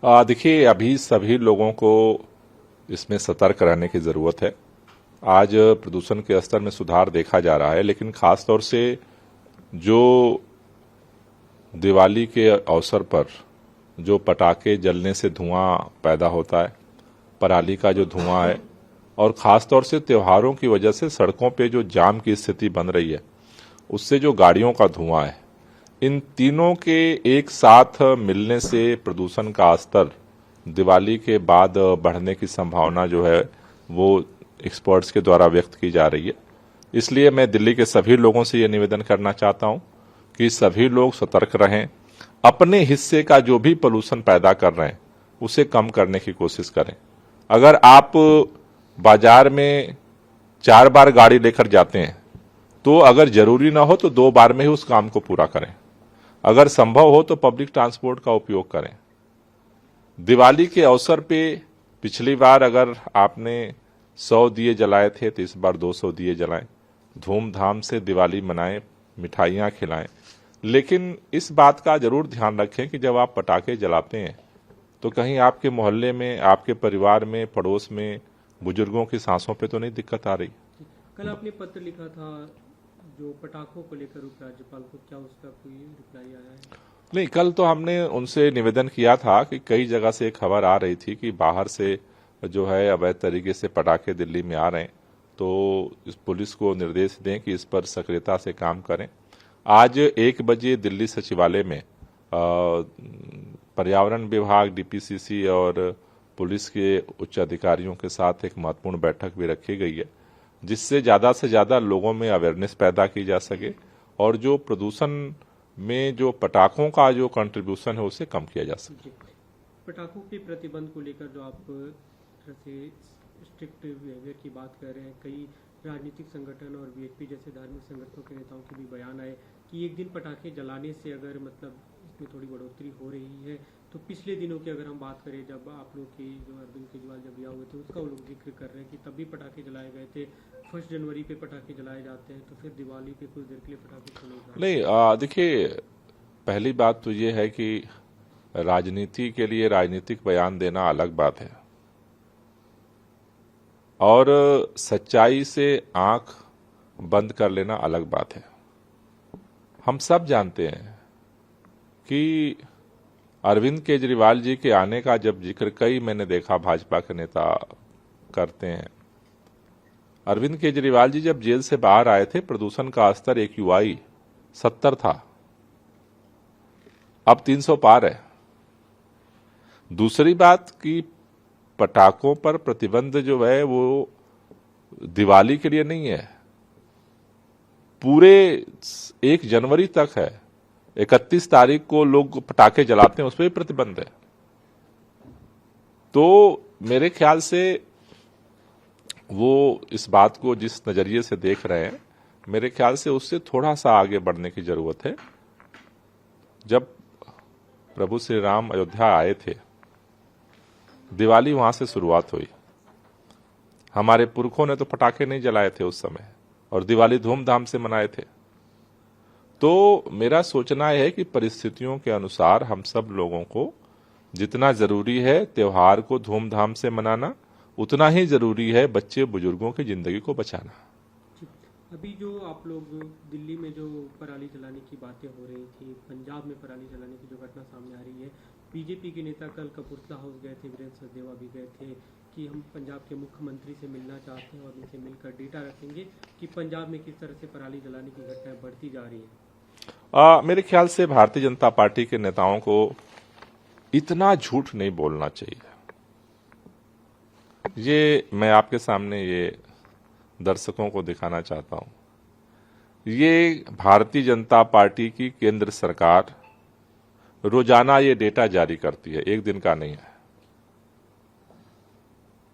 देखिए, अभी सभी लोगों को इसमें सतर्क रहने की जरूरत है। आज प्रदूषण के स्तर में सुधार देखा जा रहा है, लेकिन खास तौर से जो दिवाली के अवसर पर जो पटाखे जलने से धुआं पैदा होता है, पराली का जो धुआं है, और खास तौर से त्योहारों की वजह से सड़कों पे जो जाम की स्थिति बन रही है, उससे जो गाड़ियों का धुआं है, इन तीनों के एक साथ मिलने से प्रदूषण का स्तर दिवाली के बाद बढ़ने की संभावना जो है वो एक्सपर्ट्स के द्वारा व्यक्त की जा रही है। इसलिए मैं दिल्ली के सभी लोगों से ये निवेदन करना चाहता हूं कि सभी लोग सतर्क रहें, अपने हिस्से का जो भी पोल्यूशन पैदा कर रहे हैं उसे कम करने की कोशिश करें। अगर आप बाजार में 4 बार गाड़ी लेकर जाते हैं तो अगर जरूरी ना हो तो 2 बार में ही उस काम को पूरा करें। अगर संभव हो तो पब्लिक ट्रांसपोर्ट का उपयोग करें। दिवाली के अवसर पे पिछली बार अगर आपने 100 दिए जलाए थे तो इस बार 200 दिए जलाएं। धूमधाम से दिवाली मनाएं, मिठाइयां खिलाएं, लेकिन इस बात का जरूर ध्यान रखें कि जब आप पटाखे जलाते हैं तो कहीं आपके मोहल्ले में, आपके परिवार में, पड़ोस में बुजुर्गों की सांसों पे तो नहीं दिक्कत आ रही। कल आपने पत्र लिखा था जो पटाखों को लेकर उपराज्यपाल को, क्या उसका कोई रिप्लाई आया है? नहीं, कल तो हमने उनसे निवेदन किया था कि कई जगह से खबर आ रही थी कि बाहर से जो है अवैध तरीके से पटाखे दिल्ली में आ रहे हैं, तो इस पुलिस को निर्देश दें कि इस पर सक्रियता से काम करें। आज 1 बजे दिल्ली सचिवालय में पर्यावरण विभाग, डीपीसीसी और पुलिस के उच्च अधिकारियों के साथ एक महत्वपूर्ण बैठक भी रखी गई है, जिससे ज्यादा से ज्यादा लोगों में अवेयरनेस पैदा की जा सके और जो प्रदूषण में जो पटाखों का जो कंट्रीब्यूशन है उसे कम किया जा सके। पटाखों के प्रतिबंध को लेकर जो आप स्ट्रिक्ट बिहेवियर की बात कर रहे हैं, कई राजनीतिक संगठन और वीएचपी जैसे धार्मिक संगठनों के नेताओं के भी बयान आए कि एक दिन पटाखे जलाने से अगर मतलब इसमें थोड़ी बढ़ोतरी हो रही है। तो पिछले दिनों की अगर हम बात करें, जब आप लोग के जो अरविंद केजरीवाल जब यहाँ हुए थे उसका वो लोग जिक्र कर रहे हैं कि तब भी पटाखे जलाए गए थे। 1 जनवरी पे पटाखे जलाए जाते हैं, तो फिर दिवाली पे कुछ देर के लिए पटाखे क्यों नहीं, देखिए, पहली बात तो ये है कि राजनीति के लिए राजनीतिक बयान देना अलग बात है और सच्चाई से आंख बंद कर लेना अलग बात है। हम सब जानते हैं कि अरविंद केजरीवाल जी के आने का जब जिक्र कई मैंने देखा भाजपा के नेता करते हैं। अरविंद केजरीवाल जी जब जेल से बाहर आए थे, प्रदूषण का स्तर AQI 70 था, अब 300 पार है। दूसरी बात कि पटाखों पर प्रतिबंध जो है वो दिवाली के लिए नहीं है, पूरे 1 जनवरी तक है। 31 तारीख को लोग पटाखे जलाते हैं, उस पर भी प्रतिबंध है। तो मेरे ख्याल से वो इस बात को जिस नजरिए से देख रहे हैं, मेरे ख्याल से उससे थोड़ा सा आगे बढ़ने की जरूरत है। जब प्रभु श्री राम अयोध्या आए थे, दिवाली वहां से शुरुआत हुई। हमारे पुरखों ने तो पटाखे नहीं जलाए थे उस समय और दिवाली धूमधाम से मनाए थे। तो मेरा सोचना है कि परिस्थितियों के अनुसार हम सब लोगों को जितना जरूरी है त्योहार को धूमधाम से मनाना, उतना ही जरूरी है बच्चे बुजुर्गों की जिंदगी को बचाना। अभी जो आप लोग दिल्ली में जो पराली जलाने की बातें हो रही थी, पंजाब में पराली जलाने की जो घटना सामने आ रही है, बीजेपी के नेता कल कपूरथला हाउस गए थे, वीरेंद्र सचदेवा भी गए थे कि हम पंजाब के मुख्यमंत्री से मिलना चाहते हैं और उनसे मिलकर डेटा रखेंगे कि पंजाब में किस तरह से पराली जलाने की घटनाएं बढ़ती जा रही है। मेरे ख्याल से भारतीय जनता पार्टी के नेताओं को इतना झूठ नहीं बोलना चाहिए। ये मैं आपके सामने ये दर्शकों को दिखाना चाहता हूं। ये भारतीय जनता पार्टी की केंद्र सरकार रोजाना ये डेटा जारी करती है, एक दिन का नहीं है,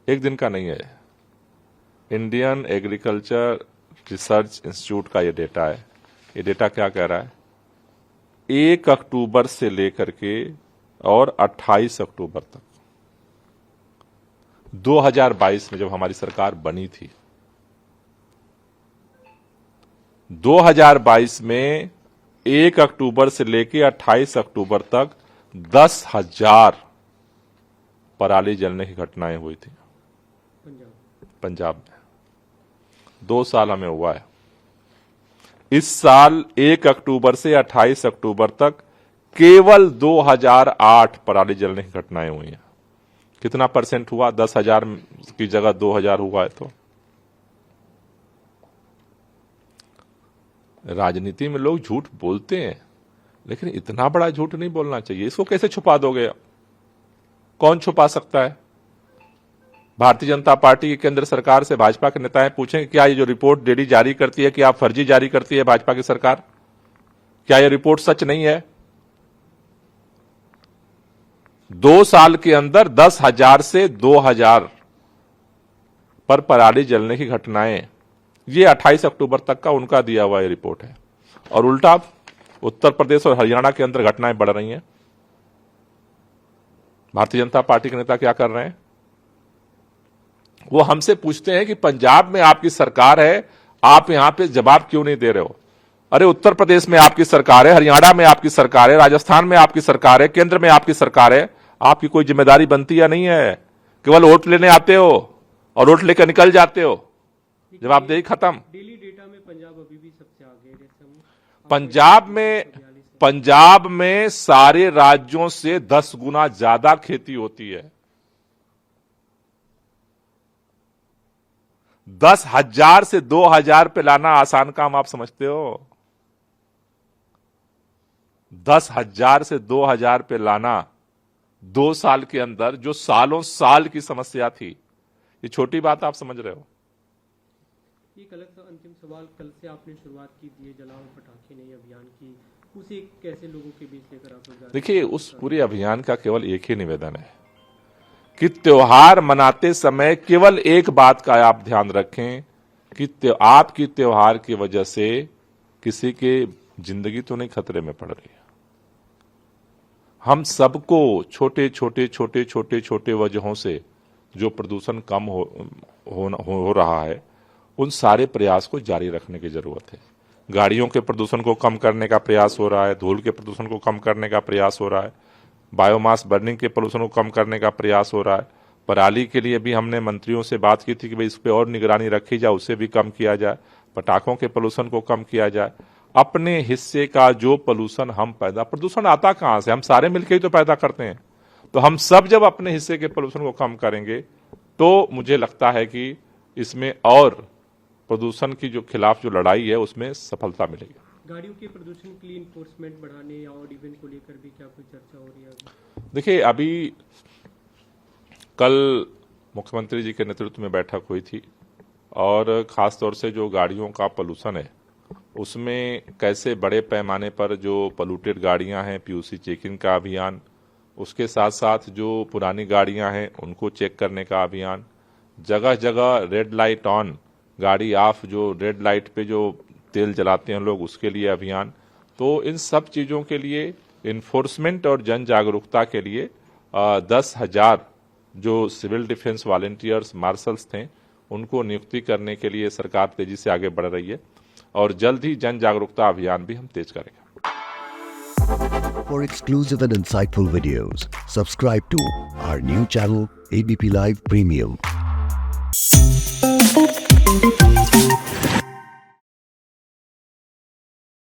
एक दिन का नहीं है। इंडियन एग्रीकल्चर रिसर्च इंस्टीट्यूट का ये डेटा है। ये डेटा क्या कह रहा है? 1 अक्टूबर से लेकर के और 28 अक्टूबर तक, 2022 में जब हमारी सरकार बनी थी, 2022 में 1 अक्टूबर से लेकर 28 अक्टूबर तक 10,000 पराली जलने की घटनाएं हुई थी पंजाब में। 2 साल हमें हुआ है। इस साल 1 अक्टूबर से 28 अक्टूबर तक केवल 2008 पराली जलने की घटनाएं हुई हैं। कितना परसेंट हुआ? 10,000 की जगह 2,000 हुआ है। तो राजनीति में लोग झूठ बोलते हैं, लेकिन इतना बड़ा झूठ नहीं बोलना चाहिए। इसको कैसे छुपा दोगे? कौन छुपा सकता है? भारतीय जनता पार्टी की केंद्र सरकार से भाजपा के नेताएं पूछें क्या ये जो रिपोर्ट डेली जारी करती है, कि आप फर्जी जारी करती है भाजपा की सरकार? क्या ये रिपोर्ट सच नहीं है? 2 साल के अंदर 10,000 से 2,000 पर पराली जलने की घटनाएं, ये 28 अक्टूबर तक का उनका दिया हुआ ये रिपोर्ट है। और उल्टा उत्तर प्रदेश और हरियाणा के अंदर घटनाएं बढ़ रही हैं। भारतीय जनता पार्टी के नेता क्या कर रहे हैं? वो हमसे पूछते हैं कि पंजाब में आपकी सरकार है, आप यहां पे जवाब क्यों नहीं दे रहे हो? अरे उत्तर प्रदेश में आपकी सरकार है, हरियाणा में आपकी सरकार है, राजस्थान में आपकी सरकार है, केंद्र में आपकी सरकार है। आपकी कोई जिम्मेदारी बनती या नहीं है? केवल वोट लेने आते हो और वोट लेकर निकल जाते हो। जवाबदेही खत्म। डेली डेटा में पंजाब अभी भी सबसे आगे है। पंजाब में सारे राज्यों से 10 गुना ज्यादा खेती होती है। 10,000 से 2,000 पे लाना आसान काम आप समझते हो? 10,000 से 2,000 पे लाना 2 साल के अंदर, जो सालों साल की समस्या थी, ये छोटी बात आप समझ रहे हो? एक अलग सा अंतिम सवाल, कल से आपने शुरुआत की दिए जलाओ पटाखे नहीं अभियान की, उसे कैसे लोगों के बीच लेकर आप? देखिए, उस पूरे अभियान का केवल एक ही निवेदन है कि त्योहार मनाते समय केवल एक बात का आप ध्यान रखें कि आपकी त्योहार की वजह से किसी के जिंदगी तो नहीं खतरे में पड़ रही है। हम सबको छोटे छोटे वजहों से जो प्रदूषण कम हो रहा है, उन सारे प्रयास को जारी रखने की जरूरत है। गाड़ियों के प्रदूषण को कम करने का प्रयास हो रहा है, धूल के प्रदूषण को कम करने का प्रयास हो रहा है, बायोमास बर्निंग के प्रदूषण को कम करने का प्रयास हो रहा है। पराली के लिए भी हमने मंत्रियों से बात की थी कि भाई इस पर और निगरानी रखी जाए, उसे भी कम किया जाए। पटाखों के प्रदूषण को कम किया जाए। अपने हिस्से का जो प्रदूषण हम प्रदूषण आता कहां से? हम सारे मिलकर ही तो पैदा करते हैं। तो हम सब जब अपने हिस्से के प्रदूषण को कम करेंगे तो मुझे लगता है कि इसमें और प्रदूषण की जो खिलाफ जो लड़ाई है उसमें सफलता मिलेगी। गाड़ियों के प्रदूषण के लिए इन्फोर्समेंट बढ़ाने या ऑड इवन को लेकर भी क्या कोई चर्चा हो रही है? देखिए, अभी कल मुख्यमंत्री जी के नेतृत्व में बैठक हुई थी और खासतौर से जो गाड़ियों का पोल्यूशन है उसमें कैसे बड़े पैमाने पर जो पोल्यूटेड गाड़ियां हैं, पीयूसी चेकिंग का अभियान, उसके साथ साथ जो पुरानी गाड़ियां हैं उनको चेक करने का अभियान, जगह जगह रेड लाइट ऑन, गाड़ी ऑफ, जो रेड लाइट पे जो तेल जलाते हैं लोग, उसके लिए अभियान। तो इन सब चीजों के लिए इन्फोर्समेंट और जन जागरूकता के लिए 10,000 जो सिविल डिफेंस वॉलंटियर्स मार्शल्स थे उनको नियुक्ति करने के लिए सरकार तेजी से आगे बढ़ रही है और जल्द ही जन जागरूकता अभियान भी हम तेज करेंगे। For exclusive and insightful videos, subscribe to our new channel ABP Live Premium.